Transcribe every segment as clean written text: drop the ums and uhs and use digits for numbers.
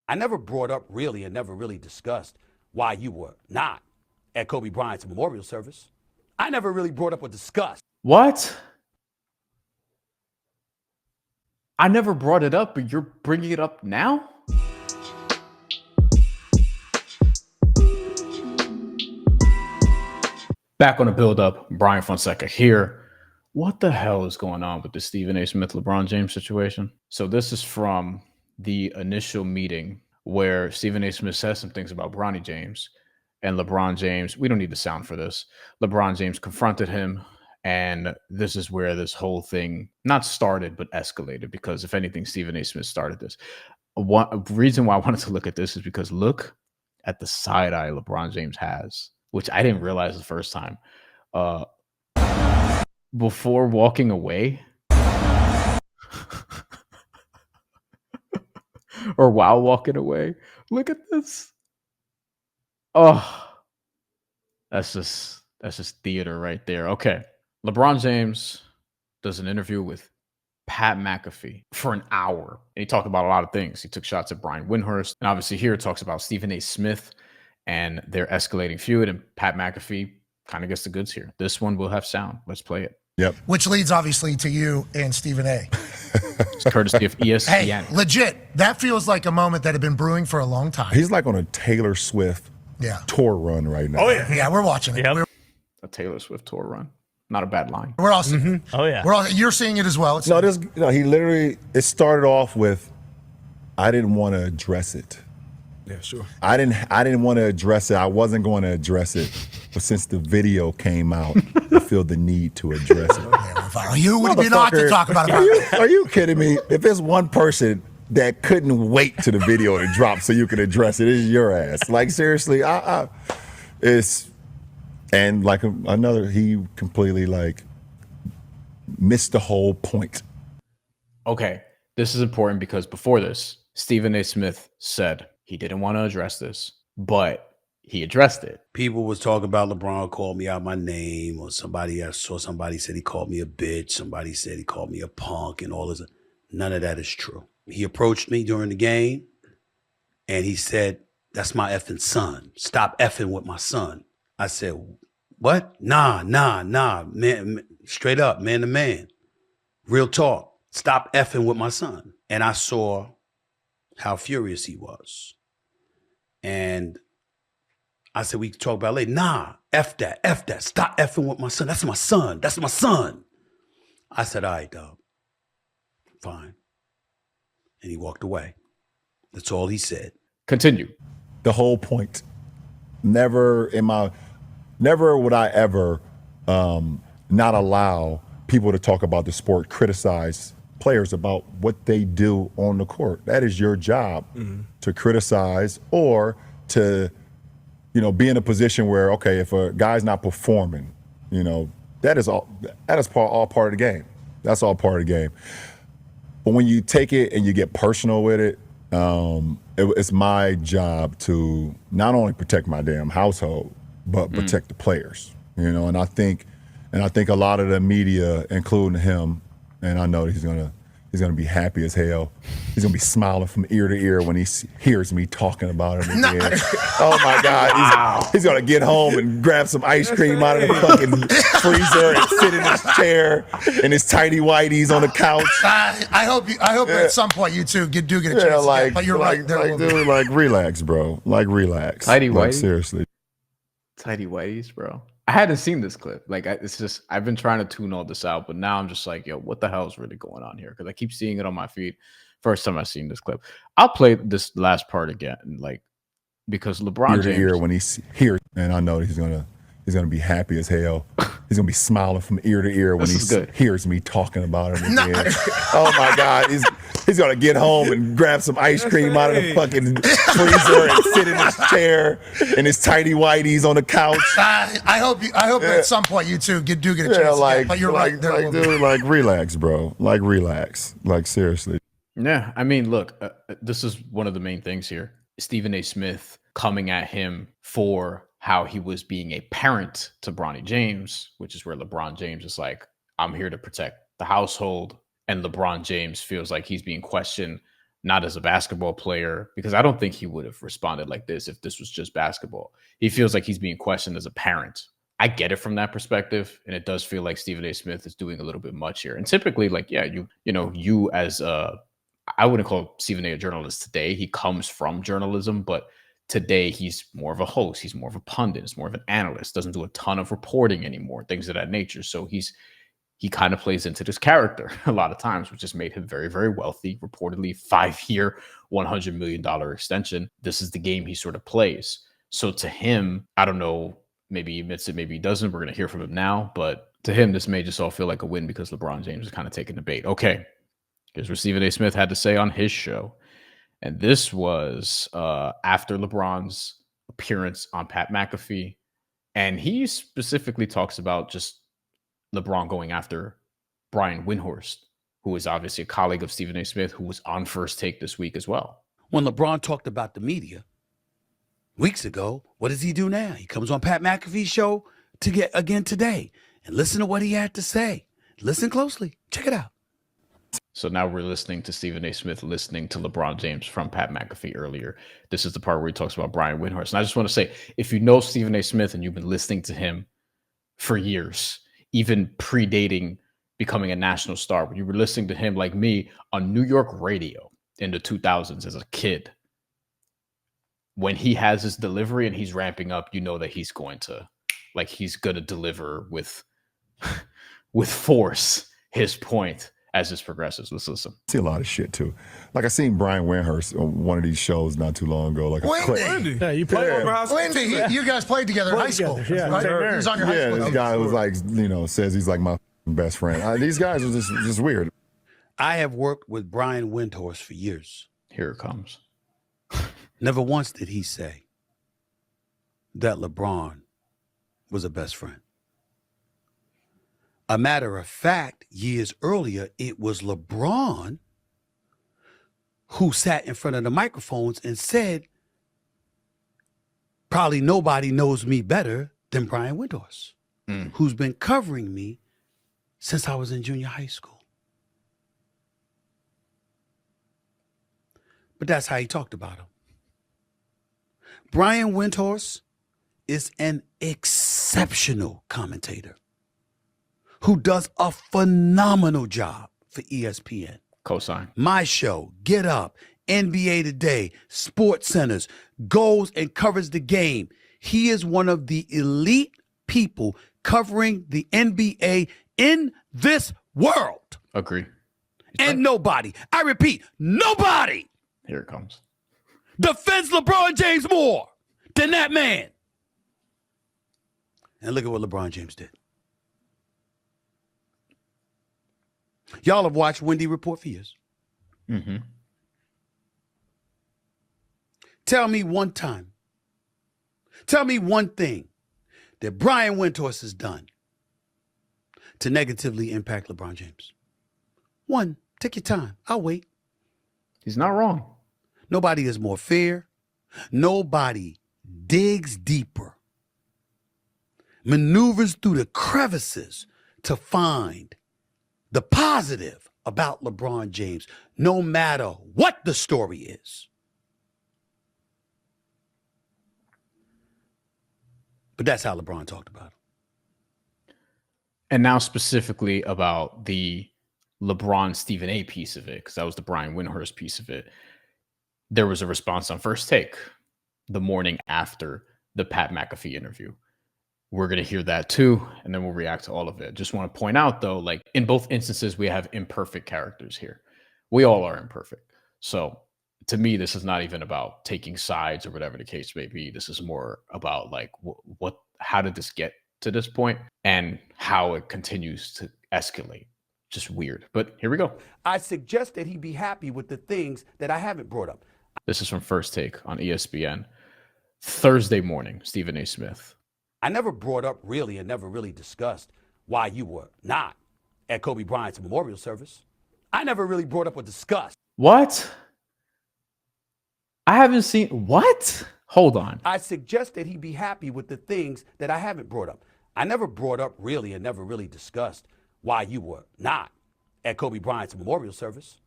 I never brought up really and never really discussed why you were not at Kobe Bryant's memorial service. I never really brought up or discussed. What? I never brought it up, but you're bringing it up now? Back on the build-up, Bryan Fonseca here. What the hell is going on with the Stephen A. Smith, LeBron James situation? So this is from the initial meeting where Stephen A. Smith says some things about Bronny James, and LeBron James, we don't need the sound for this. LeBron James confronted him, and this is where this whole thing not started, but escalated, because if anything, Stephen A. Smith started this. A reason why I wanted to look at this is because look at the side eye LeBron James has, which I didn't realize the first time. Before walking away or while walking away, look at this. Oh, that's just theater right there. Okay. LeBron James does an interview with Pat McAfee for an hour. And he talked about a lot of things. He took shots at Brian Windhorst. And obviously here it talks about Stephen A. Smith and their escalating feud. And Pat McAfee kind of gets the goods here. This one will have sound. Let's play it. Yep. Which leads obviously to you and Stephen A. It's courtesy of ESPN. Hey, legit, that feels like a moment that had been brewing for a long time. He's like on a Taylor Swift tour run right now. Oh, yeah. Yeah, we're watching it. Yep. A Taylor Swift tour run. Not a bad line. We're all seeing it. Oh, yeah. You're seeing it as well. No, he literally, it started off with, I didn't want to address it. Yeah, sure. I didn't want to address it. I wasn't going to address it. But since the video came out, I feel the need to address it. You would be not to talk about it. Are you kidding me? If there's one person that couldn't wait to the video to drop so you could address it, it's your ass. Like, seriously, it's, and like he completely like missed the whole point. Okay, this is important because before this, Stephen A. Smith said he didn't want to address this, but he addressed it. People was talking about LeBron called me out my name, or somebody said he called me a bitch. Somebody said he called me a punk and all this. None of that is true. He approached me during the game and he said, "That's my effing son. Stop effing with my son." I said, "What? Nah, man, straight up, man to man. Real talk. Stop effing with my son." And I saw how furious he was. And I said, "We can talk about it later." "Nah, F that. Stop effing with my son. That's my son. I said, "All right, dog. Fine." And he walked away. That's all he said. Continue. The whole point. Never would I ever not allow people to talk about the sport, criticize players about what they do on the court. That is your job, to criticize or to, be in a position where, okay, if a guy's not performing, that is all part of the game. That's all part of the game. But when you take it and you get personal with it, it's my job to not only protect my damn household, but protect the players. And I think a lot of the media, including him, and I know that he's gonna be happy as hell. He's gonna be smiling from ear to ear when he hears me talking about it again. Oh my God! He's gonna get home and grab some ice cream out of the fucking freezer and sit in his chair in his tighty whities on the couch. I hope at some point you two do get a chance. Like, but you're right. Dude, like relax, bro. Like relax. Tighty like, whities. Seriously. Tighty whities, bro. I hadn't seen this clip. Like, I've been trying to tune all this out, but now I'm just like, yo, what the hell is really going on here? Because I keep seeing it on my feed. First time I've seen this clip. I'll play this last part again, like, because LeBron James. Ear when he's here, and I know he's gonna be happy as hell. He's gonna be smiling from ear to ear when he hears me talking about it again. Oh my God! He's gonna get home and grab some ice cream out of the fucking freezer and sit in his chair in his tighty whities on the couch. I hope at some point you two do get a chance. But you're right. Dude, like relax, bro. Like relax. Like seriously. Yeah, I mean, look, this is one of the main things here. Stephen A. Smith coming at him for how he was being a parent to Bronny James, which is where LeBron James is like, I'm here to protect the household. And LeBron James feels like he's being questioned not as a basketball player, because I don't think he would have responded like this if this was just basketball. He feels like he's being questioned as a parent. I get it from that perspective, and it does feel like Stephen A. Smith is doing a little bit much here. And typically, like, yeah, you as I wouldn't call Stephen A. journalist today. He comes from journalism, but today he's more of a host. He's more of a pundit. He's more of an analyst. Doesn't do a ton of reporting anymore, things of that nature. So he kind of plays into this character a lot of times, which has made him very, very wealthy. Reportedly, 5-year, $100 million extension. This is the game he sort of plays. So to him, I don't know. Maybe he admits it, maybe he doesn't. We're going to hear from him now. But to him, this may just all feel like a win because LeBron James is kind of taking the bait. Okay, here's what Stephen A. Smith had to say on his show. And this was after LeBron's appearance on Pat McAfee. And he specifically talks about just LeBron going after Brian Windhorst, who is obviously a colleague of Stephen A. Smith, who was on First Take this week as well. When LeBron talked about the media weeks ago, what does he do now? He comes on Pat McAfee's show to get again today and listen to what he had to say. Listen closely. Check it out. So now we're listening to Stephen A. Smith listening to LeBron James from Pat McAfee earlier. This is the part where he talks about Brian Windhorst. And I just want to say, if you know Stephen A. Smith and you've been listening to him for years, even predating becoming a national star, when you were listening to him like me on New York radio in the 2000s as a kid, when he has his delivery and he's ramping up, you know that he's going to deliver with force his point as this progresses. Let's listen. I see a lot of shit too. Like I seen Brian Windhorst on one of these shows not too long ago. Like Wendy. Yeah, you played over high school. Wendy, you guys played together in high school. Yeah, right? He was on your high school. This guy was like, says he's like my best friend. These guys are just weird. I have worked with Brian Windhorst for years. Here it comes. Never once did he say that LeBron was a best friend. A matter of fact, years earlier, it was LeBron who sat in front of the microphones and said, probably nobody knows me better than Brian Windhorst, who's been covering me since I was in junior high school. But that's how he talked about him. Brian Windhorst is an exceptional commentator who does a phenomenal job for ESPN. Cosign. My show, Get Up, NBA Today, Sports Centers, goes and covers the game. He is one of the elite people covering the NBA in this world. Agree. And nobody, I repeat, nobody Here it comes. defends LeBron James more than that man. And look at what LeBron James did. Y'all have watched Wendy Report for years. Mm-hmm. Tell me one time. Tell me one thing that Brian Windhorst has done to negatively impact LeBron James. One. Take your time. I'll wait. He's not wrong. Nobody is more fair. Nobody digs deeper, maneuvers through the crevices to find the positive about LeBron James, no matter what the story is. But that's how LeBron talked about him. And now specifically about the LeBron Stephen A piece of it, because that was the Brian Windhorst piece of it. There was a response on First Take the morning after the Pat McAfee interview. We're going to hear that too, and then we'll react to all of it. Just want to point out, though, like in both instances, we have imperfect characters here. We all are imperfect. So to me, this is not even about taking sides or whatever the case may be. This is more about like how did this get to this point and how it continues to escalate. Just weird. But here we go. I suggest that he be happy with the things that I haven't brought up. This is from First Take on ESPN. Thursday morning, Stephen A. Smith. I never brought up really and never really discussed why you were not at Kobe Bryant's memorial service. I never really brought up or discussed. What? I haven't seen what? Hold on. I suggest that he be happy with the things that I haven't brought up. I never brought up really and never really discussed why you were not at Kobe Bryant's memorial service.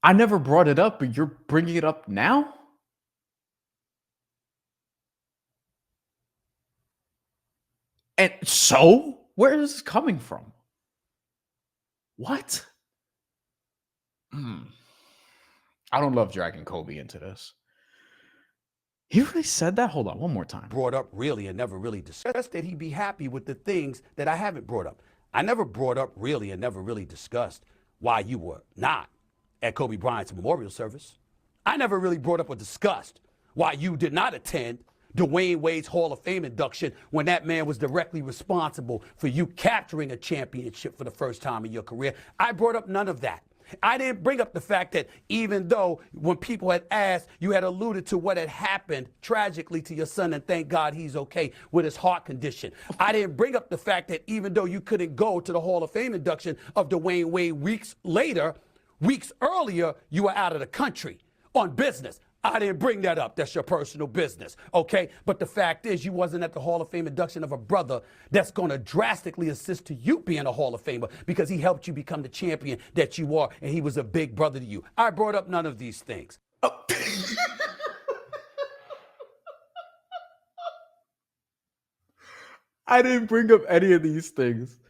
I never brought it up, but you're bringing it up now? And so, where is this coming from? What? I don't love dragging Kobe into this. He really said that? Hold on, one more time. Brought up really and never really discussed that he'd be happy with the things that I haven't brought up. I never brought up really and never really discussed why you were not at Kobe Bryant's memorial service. I never really brought up or discussed why you did not attend Dwayne Wade's Hall of Fame induction when that man was directly responsible for you capturing a championship for the first time in your career. I brought up none of that. I didn't bring up the fact that even though when people had asked, you had alluded to what had happened tragically to your son, and thank God he's okay with his heart condition. I didn't bring up the fact that even though you couldn't go to the Hall of Fame induction of Dwayne Wade weeks earlier, you were out of the country on business. I didn't bring that up. That's your personal business, okay? But the fact is, you wasn't at the Hall of Fame induction of a brother that's going to drastically assist to you being a Hall of Famer because he helped you become the champion that you are, and he was a big brother to you. I brought up none of these things. Oh. I didn't bring up any of these things,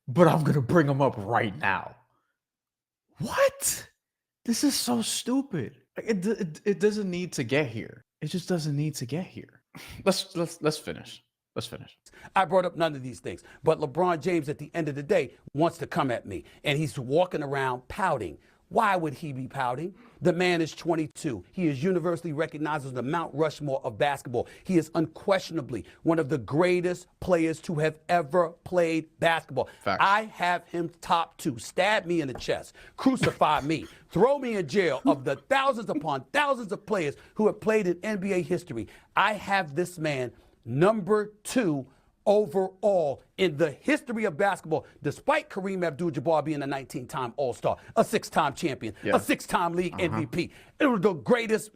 but I'm going to bring them up right now. What? This is so stupid. It doesn't need to get here. It just doesn't need to get here. Let's finish. Let's finish. I brought up none of these things. But LeBron James, at the end of the day, wants to come at me. And he's walking around pouting. Why would he be pouting? The man is 22. He is universally recognized as the Mount Rushmore of basketball. He is unquestionably one of the greatest players to have ever played basketball. Facts. I have him top 2. Stab me in the chest. Crucify me. Throw me in jail. Of the thousands upon thousands of players who have played in NBA history, I have this man number 2 overall in the history of basketball, despite Kareem Abdul-Jabbar being a 19-time All-Star, a 6-time champion, a 6-time league MVP. It was the greatest,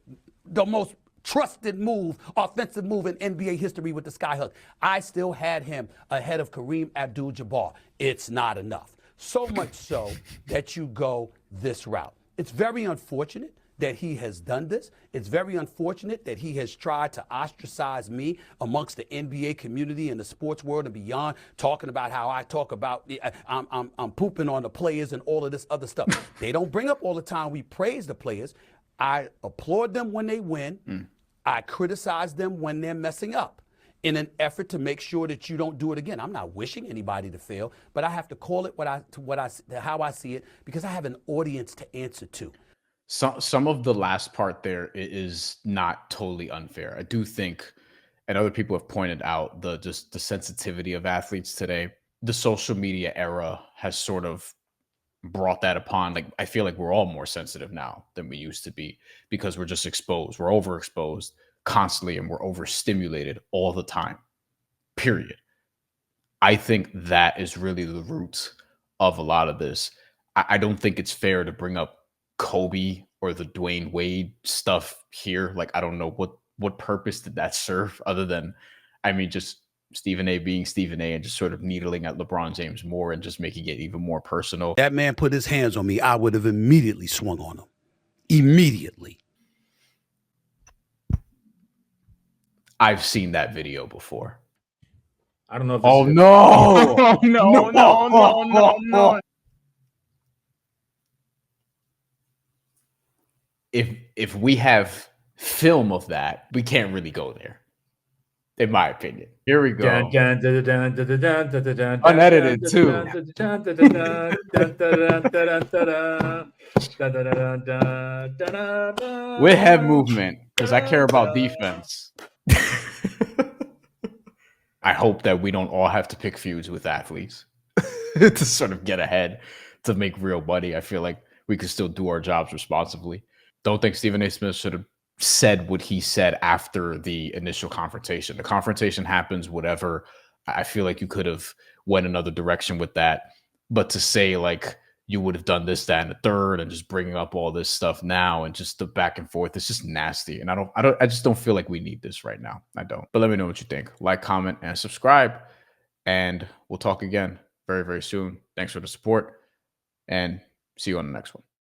the most trusted move, offensive move in NBA history with the skyhook. I still had him ahead of Kareem Abdul-Jabbar. It's not enough. So much so that you go this route. It's very unfortunate that he has done this. It's very unfortunate that he has tried to ostracize me amongst the NBA community and the sports world and beyond, talking about how I talk about I'm pooping on the players and all of this other stuff. They don't bring up all the time we praise the players. I applaud them when they win. I criticize them when they're messing up in an effort to make sure that you don't do it again. I'm not wishing anybody to fail, but I have to call it how I see it because I have an audience to answer to. Some of the last part there is not totally unfair. I do think, and other people have pointed out, the sensitivity of athletes today. The social media era has sort of brought that upon. Like, I feel like we're all more sensitive now than we used to be because we're just exposed. We're overexposed constantly and we're overstimulated all the time, period. I think that is really the roots of a lot of this. I don't think it's fair to bring up Kobe or the Dwayne Wade stuff here. Like, I don't know what purpose did that serve other than, I mean, just Stephen A being Stephen A and just sort of needling at LeBron James more and just making it even more personal. That man put his hands on me, I would have immediately swung on him. Immediately. I've seen that video before. I don't know if oh no. No. If we have film of that, we can't really go there, in my opinion. Here we go. Unedited too. With head movement, because I care about defense. I hope that we don't all have to pick feuds with athletes to sort of get ahead, to make real money. I feel like we could still do our jobs responsibly. Don't think Stephen A. Smith should have said what he said after the initial confrontation. The confrontation happens, whatever. I feel like you could have went another direction with that. But to say like you would have done this, that, and the third, and just bringing up all this stuff now and just the back and forth, it's just nasty. And I just don't feel like we need this right now. I don't. But let me know what you think. Like, comment, and subscribe. And we'll talk again very, very soon. Thanks for the support, and see you on the next one.